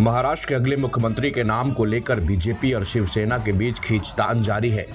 महाराष्ट्र के अगले मुख्यमंत्री के नाम को लेकर बीजेपी और शिवसेना के बीच खींचतान जारी है।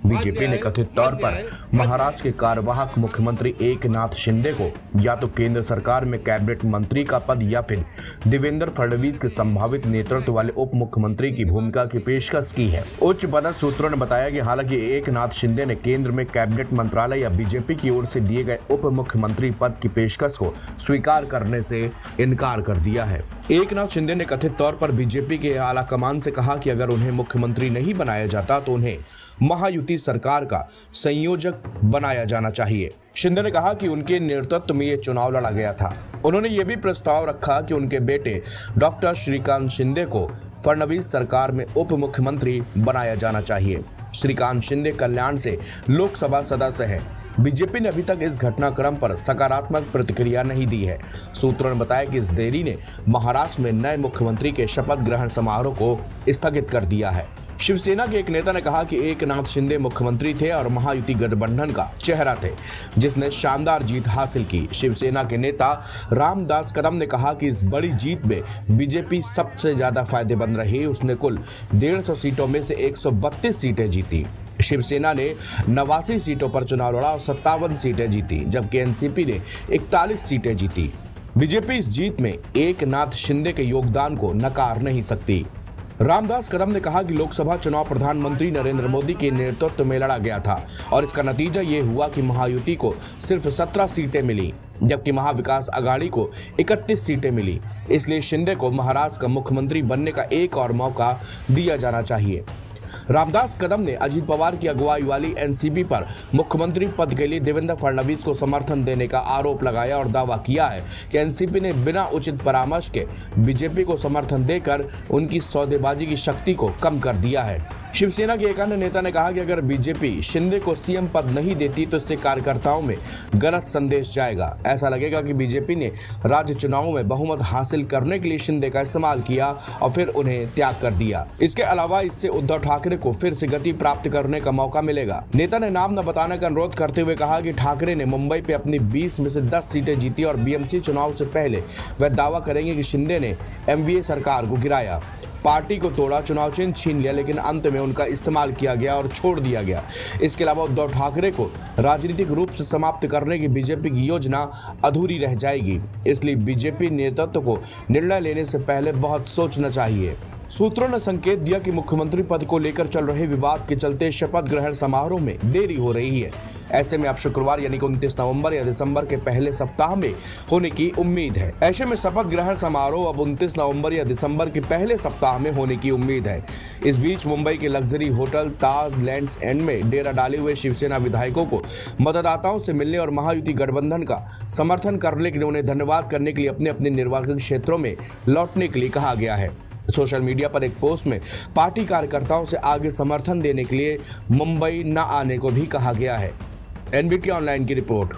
बीजेपी ने कथित तौर पर महाराष्ट्र के कार्यवाहक मुख्यमंत्री एकनाथ शिंदे को या तो केंद्र सरकार में कैबिनेट मंत्री का पद या फिर देवेंद्र फडणवीस के संभावित नेतृत्व वाले उप मुख्यमंत्री की भूमिका की पेशकश की है। उच्च पदस्थ सूत्रों ने बताया कि हालांकि एकनाथ शिंदे ने केंद्र में कैबिनेट मंत्रालय या बीजेपी की ओर से दिए गए उप मुख्यमंत्री पद की पेशकश को स्वीकार करने से इनकार कर दिया है। एकनाथ शिंदे ने कथित तौर पर बीजेपी के आलाकमान से कहा कि अगर उन्हें मुख्यमंत्री नहीं बनाया जाता तो उन्हें महायुति सरकार का संयोजक बनाया जाना चाहिए। शिंदे ने कहा कि उनके नेतृत्व में ये चुनाव लड़ा गया था। उन्होंने ये भी प्रस्ताव रखा कि उनके बेटे डॉक्टर श्रीकांत शिंदे को फडणवीस सरकार में उप मुख्यमंत्री बनाया जाना चाहिए। श्रीकांत शिंदे कल्याण से लोकसभा सदस्य हैं। बीजेपी ने अभी तक इस घटनाक्रम पर सकारात्मक प्रतिक्रिया नहीं दी है। सूत्रों ने बताया कि इस देरी ने महाराष्ट्र में नए मुख्यमंत्री के शपथ ग्रहण समारोह को स्थगित कर दिया है। शिवसेना के एक नेता ने कहा कि एकनाथ शिंदे मुख्यमंत्री थे और महायुति गठबंधन का चेहरा थे जिसने शानदार जीत हासिल की। शिवसेना के नेता रामदास कदम ने कहा कि इस बड़ी जीत में बीजेपी सबसे ज्यादा फायदेमंद रही। उसने कुल 150 सीटों में से 132 सीटें जीती। शिवसेना ने 89 सीटों पर चुनाव लड़ा और 57 सीटें जीती, जबकि एनसीपी ने 41 सीटें जीती। बीजेपी इस जीत में एकनाथ शिंदे के योगदान को नकार नहीं सकती। रामदास कदम ने कहा कि लोकसभा चुनाव प्रधानमंत्री नरेंद्र मोदी के नेतृत्व में लड़ा गया था और इसका नतीजा ये हुआ कि महायुति को सिर्फ 17 सीटें मिली, जबकि महाविकास अघाड़ी को 31 सीटें मिली। इसलिए शिंदे को महाराष्ट्र का मुख्यमंत्री बनने का एक और मौका दिया जाना चाहिए। रामदास कदम ने अजित पवार की अगुवाई वाली एनसीपी पर मुख्यमंत्री पद के लिए देवेंद्र फडणवीस को समर्थन देने का आरोप लगाया और दावा किया है कि एनसीपी ने बिना उचित परामर्श के बीजेपी को समर्थन देकर उनकी सौदेबाजी की शक्ति को कम कर दिया है। शिवसेना के एक अन्य नेता ने कहा कि अगर बीजेपी शिंदे को सीएम पद नहीं देती तो इससे कार्यकर्ताओं में गलत संदेश जाएगा। ऐसा लगेगा कि बीजेपी ने राज्य चुनावों में बहुमत हासिल करने के लिए शिंदे का इस्तेमाल किया और फिर उन्हें त्याग कर दिया। इसके अलावा इससे उद्धव ठाकरे को फिर से गति प्राप्त करने का मौका मिलेगा। नेता ने नाम न बताने का अनुरोध करते हुए कहा कि ठाकरे ने मुंबई पे अपनी 20 में से 10 सीटें जीती और बीएमसी चुनाव से पहले वह दावा करेंगे कि शिंदे ने एमवीए सरकार को गिराया, पार्टी को तोड़ा, चुनाव चिन्ह छीन लिया, लेकिन अंत में उनका इस्तेमाल किया गया और छोड़ दिया गया। इसके अलावा उद्धव ठाकरे को राजनीतिक रूप से समाप्त करने की बीजेपी की योजना अधूरी रह जाएगी। इसलिए बीजेपी नेतृत्व को निर्णय लेने से पहले बहुत सोचना चाहिए। सूत्रों ने संकेत दिया कि मुख्यमंत्री पद को लेकर चल रहे विवाद के चलते शपथ ग्रहण समारोह में देरी हो रही है। ऐसे में अब शुक्रवार यानी कि 29 नवंबर या दिसंबर के पहले सप्ताह में होने की उम्मीद है। ऐसे में शपथ ग्रहण समारोह अब 29 नवंबर या दिसंबर के पहले सप्ताह में होने की उम्मीद है। इस बीच मुंबई के luxury hotel Taj lands and में डेरा डाले हुए शिवसेना विधायकों को मतदाताओं से मिलने और महायुति गठबंधन का समर्थन करने के लिए उन्हें धन्यवाद करने के लिए अपने अपने निर्वाचन क्षेत्रों में लौटने के लिए कहा गया है। सोशल मीडिया पर एक पोस्ट में पार्टी कार्यकर्ताओं से आगे समर्थन देने के लिए मुंबई न आने को भी कहा गया है। एनबीटी ऑनलाइन की रिपोर्ट।